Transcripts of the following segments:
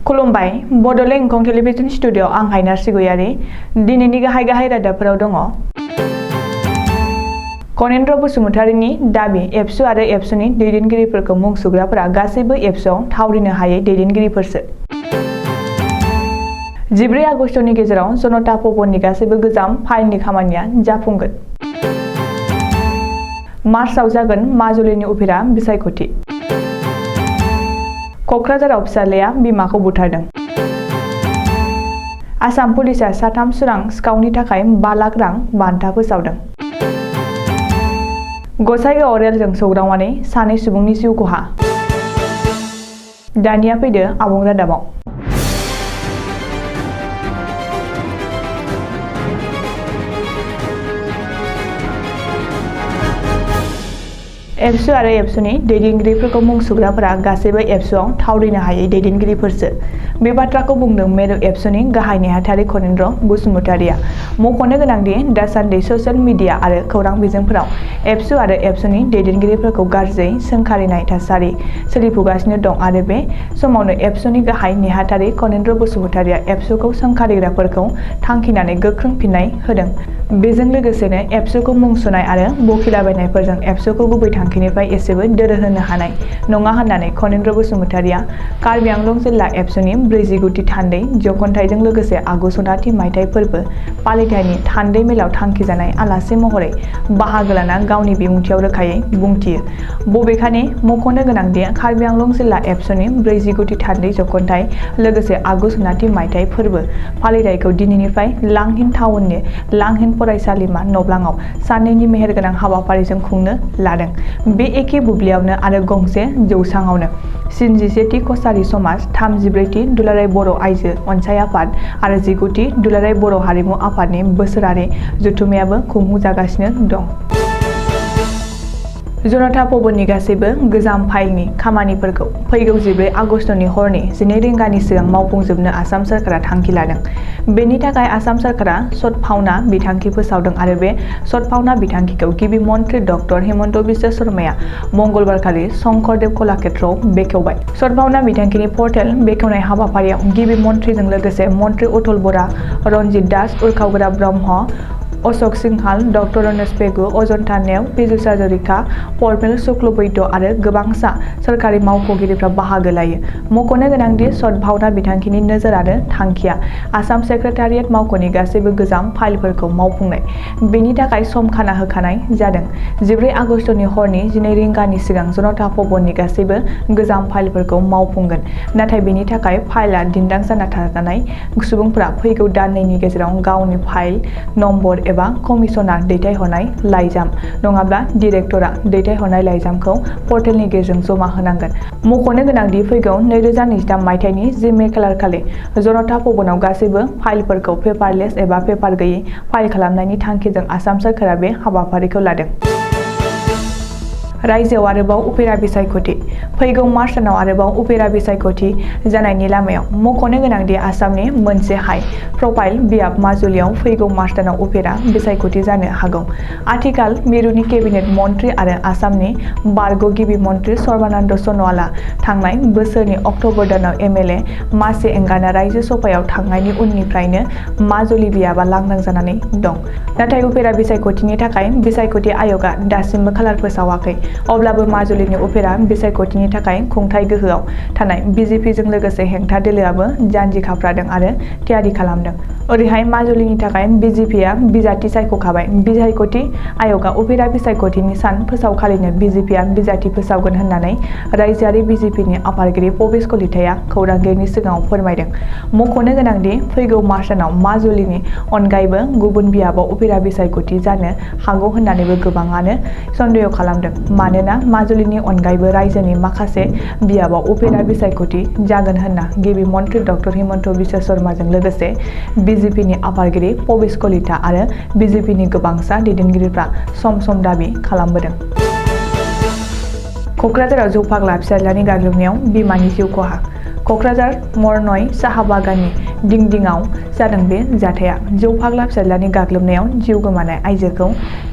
खुलुमबाय Bodoland इंखं television studio आं हायनार सिगयारि दिनैनि गाहाय रादाबफोराव दङ। कनेन्द्र बसुमतारिनि दाबि एबसु आरो एबसुनि दैदेनगिरिफोरखौ मुं सुग्राफोरा गासैबो एबसुआव थावरिनो हायै दैदेनगिरिफोरसो। 14 आगस्टनि गेजेराव जनता भवननि गासैबो गोजाम फाइलनि खामानिया जाफुंगोन। मार्चआव जागोन माजुलिनि उफेरा बिसायख'थि। क'क्राझाराव फिसाज्लाया बिमाखौ बुथारदों। आसाम पुलिसआ साथाम सोरां सिखावनि थाखाय 5 लाख रां बान्था फोसावदों। गसाइगावआव रेलजों सौग्रावनानै 2 सुबुंनि जिउ खहा। दानिया फैदो आबुं रादाबाव। एबसु आरो एबसुनि दैदेनगिरिफोरखौ मुं सुग्राफोरा गासैबो एबसुआव थावरिनो हायै दैदेनगिरिफोरसो। बे बाथ्राखौ बुंदों मेरु एबसुनि गाहाय नेहाथारि कनेन्द्र बसुमतारिया। मख'नो गोनांदि दासान्दि ससियेल मिडिया आरो खौरां बिजोंफोराव एबसु आरो एबसुनि दैदेनगिरिफोरखौ गाज्रियै सोंखारिनाय थासारि सोलिफुगासिनो दं आरो बे समावनो एबसुनि गाहाय नेहाथारि कनेन्द्र बसुमतारिया एबसुखौ सोंखारिग्राफोरखौ थांखिनानै गोख्रों फिननाय होदों। बेजों लोगोसेनो एबसुखौ मुं सुनाय आरो बखिलाबायनायफोरजों एबसुखौ गुबै थांखिनिफ्राय एसेबो दोरोहोनो हानाय नङा होननानै कनेन्द्र बसुमतारिया कार्बि आंलं जिल्ला एबसुनि 49थि थान्दै जखनथाइजों लोगोसे आगु सनाथि मायथाइ फोरबो फालिथायनि थान्दै मेलाव थांखिजानाय आलासि महरै बाहागो लाना गावनि बिबुंथियाव रोखायै बुंथियो। बबेखानि मख'नो गोनांदि कार्बि आंलं जिल्ला एबसुनि 49थि थान्दै जखनथाइ लोगोसे आगु सनाथि मायथाइ फोरबो फालिथायखौ दिनैनिफ्राय लांहिन टाउननि लांहिन फरायसालिमा नब्लाङाव साननैनि मेहेरगोनां हाबाफारिजों खुंनो लादों। बे एखे बुब्लियावनो आरो गंसे जौसाङावनो 47थि कसारी समाज, 34थि दुलाराय बर' आइजो अनसाय आफाद आरो 19थि दुलाराय बर' हारिमु आफादनि बोसोरारि जथुम्मायाबो खुंफुंजागासिनो दं। जनता भवननि गासैबो गोजाम फाइलनि खामानिफोरखौ फैगौ 14 आगस्टनि हरनि 12 रिंगानि सिगां मावफुंजोबनो आसाम सोरखारा थांखि लादों। बेनि थाखाय आसाम सोरखारा सदभावना बिथांखि फोसावदों आरो बे सदभावना बिथांखिखौ गिबि मन्थ्रि डक्टर हिमन्त बिश्व शर्माया मंगलबारखालि शंकरदेव कलाक्षेत्रआव बेखेवबाय। सदभावना बिथांखिनि पर्टेल बेखेवनाय हाबाफारियाव गिबि मन्थ्रिजों लोगोसे मन्थ्रि अतुल बरा, रन्जित दास, उर्खावगोरा ब्रह्म, अशोक सिंहाल, डक्टर रमेश पेगु, अजन्ता नेव, पीयूष हाजरिका, परमेल शुक्ल बैद्य आरो गोबांसा सोरखारि मावख'गिरिफ्रा बाहागो लायो। मख'नो गोनांदि सदभावना बिथांखिनि नोजोर आरो थांखिया आसाम सेक्रेटारियेट मावख'नि गासैबो गोजाम फाइलफोरखौ मावफुंनाय। बेनि थाखाय सम खाना होखानाय जादों। 14 आगस्टनि हरनि 12 रिंगानि सिगां जनता भवननि गासैबो गोजाम फाइलफोरखौ मावफुंगोन। नाथाय बेनि थाखाय फाइलआ दिन्दां जाना थानाय सुबुंफोरा फैगौ दाननैनि गेजेराव गावनि फाइल नम्बर एबा कमिसनार दैथायहरनाय लाइजाम नङाब्ला डिरेक्टरा दैथायहरनाय लाइजामखौ पर्टेलनि गेजेरजों जमा होनांगोन। मख'नो गोनांदि फैगौ 2023 मायथाइनि 10 मे खालारखालि जनता भवनाव गासैबो फाइलफोरखौ पेपारलेस एबा पेपार गैयै फाइल खालामनायनि थांखिजों आसाम सोरखारा बे हाबाफारिखौ लादों। रायजोआव आरोबाव उफेरा बिसायख'थि। फैगौ मार्च दानाव आरोबाव उफेरा बिसायख'थि जानायनि लामायाव। मख'नो गोनांदि आसामनि मोनसे हाइ प्रफाइल बियाब माजुलियाव फैगौ मार्च दानाव उफेरा बिसायख'थि जानो हागौ। आथिखाल मिरुनि केबिनेट मन्थ्रि आरो आसामनि बारग' गिबि मन्थ्रि सर्बानन्द सन'वालआ थांनाय बोसोरनि अक्ट'बर दानाव एमएलए मासि एंगारना रायजो सभायाव थांनायनि उननिफ्रायनो माजुलि बियाबा लांदां जानानै दं। नाथाय उफेरा बिसायख'थिनि थाखाय बिसायख'थि आय'गआ दासिमबो खालार फोसावाखै। अब्लाबो माजुलिनि उफेरा बिसायख'थिनि थाखाय खुंथाय गोहोआव थानाय बिजेपिजों लोगोसे हेंथा दोलोआबो जानजि खाफ्रादों आरो थियारि खालामदों। ओरैहाय माजुलिनि थाखाय बिजेपिआ बिजाथि सायख'खाबाय। बिसायख'थि आय'गआ उफेरा बिसायख'थिनि सान फोसावखालिनो बिजेपिआ बिजाथि फोसावगोन होननानै रायजोआरि बिजेपिनि आफादगिरि पबेश कलिताया खौरांगिरिनि सिगाङाव फोरमायदों। मख'नो गोनांदि फैगौ मार्च दानाव माजुलिनि अनगायैबो गुबुन बियाबाव उफेरा बिसायख'थि जानो हागौ होननानैबो गोबाङानो सन्देह खालामदों। मानोना माजुलिनि अनगायैबो रायजोनि माखासे बियाबाव उफेरा बिसायख'थि जागोन होनना गिबि मन्थ्रि डक्टर हिमन्त बिश्व शर्माजों लोगोसे बिजेपिनि आफादगिरि पबेश कलिता आरो बिजेपिनि गोबांसा दैदेनगिरिफ्रा सम सम दाबि खालामबोदों। क'क्राझाराव जौ फाग्ला फिसाज्लानि गाग्लोबनायाव बिमानि जिउ खहा। क'क्राझार मरनय साहा बागाननि दिंदिंआव जादों बे जाथाया। जौ फाग्ला फिसाज्लानि गाग्लोबनायाव जिउ गोमानाय आइजोखौ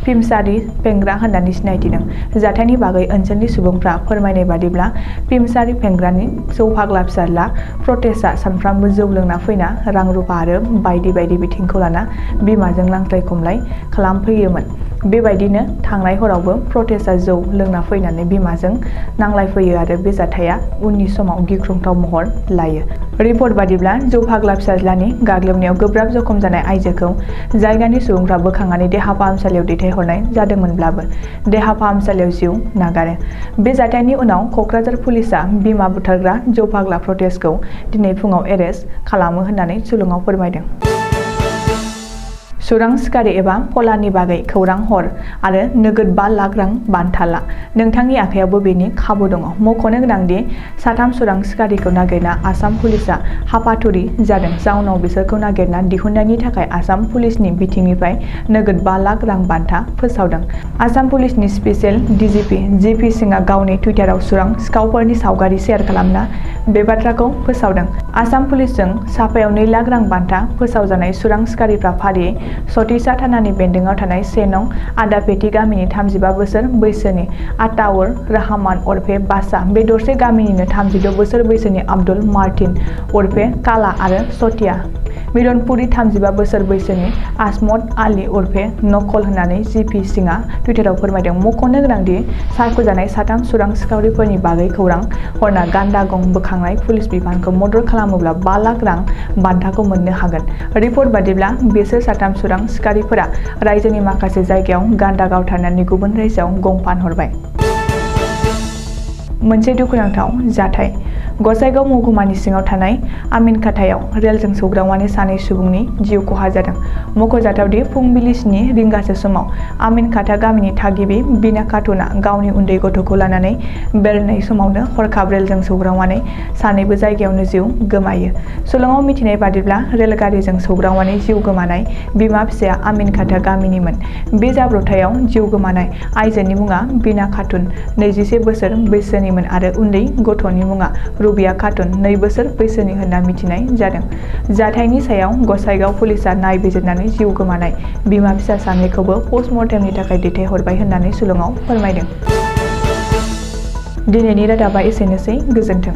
पिमसारि फेंग्रा होननानै सिनायथिदों। जाथायनि बागै ओनसोलनि सुबुंफ्रा फोरमायनाय बादिब्ला पिमसारि फेंग्रानि जौ फाग्ला फिसाज्ला प्रतेशआ सानफ्रामबो जौ लोंना फैना रां रुफा आरो बायदि बायदि बिथिंखौ लाना बिमाजों नांज्लाय खमलाय खालामफैयोमोन। बेबायदिनो थांनाय हरावबो प्रतेशआ जौ लोंना फैनानै बिमाजों नांलायफैयो आरो बे जाथाया उननि समाव गिख्रंथाव महर लायो। रिपर्ट बादिब्ला जौ फाग्ला फिसाज्लानि गाग्लोबनायाव गोब्राब जखम जानाय आइजोखौ जायगानि सुबुंफ्रा बोखांनानै देहा फाहामसालियाव दैथायहरनाय जादोंमोनब्लाबो देहा फाहामसालियाव जिउ नागारो। बे जाथायनि उनाव क'क्राझार पुलिसआ बिमा बुथारग्रा जौ फाग्ला प्रतेशखौ दिनै फुङाव एरेस्ट खालामो होननानै सुलुङाव फोरमायदों। सुरां सिखारि एबा पलानि बागै खौरां हर आरो नोगोद 5 लाख रां बान्था ला। नोंथांनि आखायावबो बेनि खाबु दङ। मख'नो गोनांदि साथाम सुरां सिखारिखौ नागिरना आसाम पुलिसआ हापाथुरि जादों। जाउनाव बिसोरखौ नागिरना दिहुननायनि थाखाय आसाम पुलिसनि बिथिंनिफ्राय नोगोद 5 लाख रां बान्था फोसावदों। आसाम पुलिसनि स्पेसियेल डिजिपि जी.पी. सिंहआ गावनि टुइटाराव सुरां सिखावफोरनि सावगारि शेयार खालामना बे बाथ्राखौ फोसावदों। आसाम पुलिसजों साफायाव 2 लाख रां बान्था फोसावजानाय सुरां सिखारिफ्रा फारियै सतीसा थानानि बेन्दोंआव थानाय 1 नं आदापेटि गामिनि 35 बोसोर बैसोनि आताउर रहमान उर्फे बासा, बे दरसे गामिनिनो 36 बोसोर बैसोनि आब्दुल मार्टिन उर्फे काला आरो सतिया मिलनपुरी 35 बोसोर बैसोनि आजमत आली उर्फे नकल होननानै जी.पी. सिंहआ टुइटाराव फोरमायदों। मख'नो गोनांदि सायख'जानाय साथाम सुरां सिखावरिफोरनि बागै खौरां हरना गान्दा गं बोखांनाय पुलिस बिफानखौ मदद खालामोब्ला 5 लाख रां बान्थाखौ मोननो हागोन। रिपर्ट बादिब्ला बिसोर साथाम सुरां सिखारिफोरा रायजोनि माखासे जायगायाव गान्दा गावथारनानै गुबुन रायजोआव गं फानहरबाय। मोनसे दुखुनांथाव जाथाय। गसाइगाव महकुमानि सिङाव थानाय आमिनखाथायाव रेलजों सौग्रावनानै सानै सुबुंनि जिउ खहा जादों। मख'जाथावदि फुंबिलि 7 रिंगासो समाव आमिनखाथा गामिनि थागिबि बिना खातुनआ गावनि उन्दै गथ'खौ लानानै बेरायनाय समावनो हरखाब रेलजों सौग्रावनानै सानैबो जायगायावनो जिउ गोमायो। सुलुङाव मिथिनाय बादिब्ला रेलगारिजों सौग्रावनानै जिउ गोमानाय बिमा फिसाया आमिनखाथा गामिनिमोन। बे जाब्रबथायाव जिउ गोमानाय आइजोनि मुङा बिना खातुन 21 बोसोर बैसोनिमोन आरो उन्दै गथ'नि मुङा रुबिया खातुन 2 बोसोर बैसोनि होनना मिथिनाय जादों। जाथायनि सायाव गसाइगाव पुलिसआ नायबिजिरनानै जिउ गोमानाय बिमा फिसा सानैखौबो पस्टमर्टेमनि थाखाय दैथायहरबाय होननानै सुलुङाव फोरमायदों। दिनैनि रादाबा एसेनोसै। गोजोन्थों।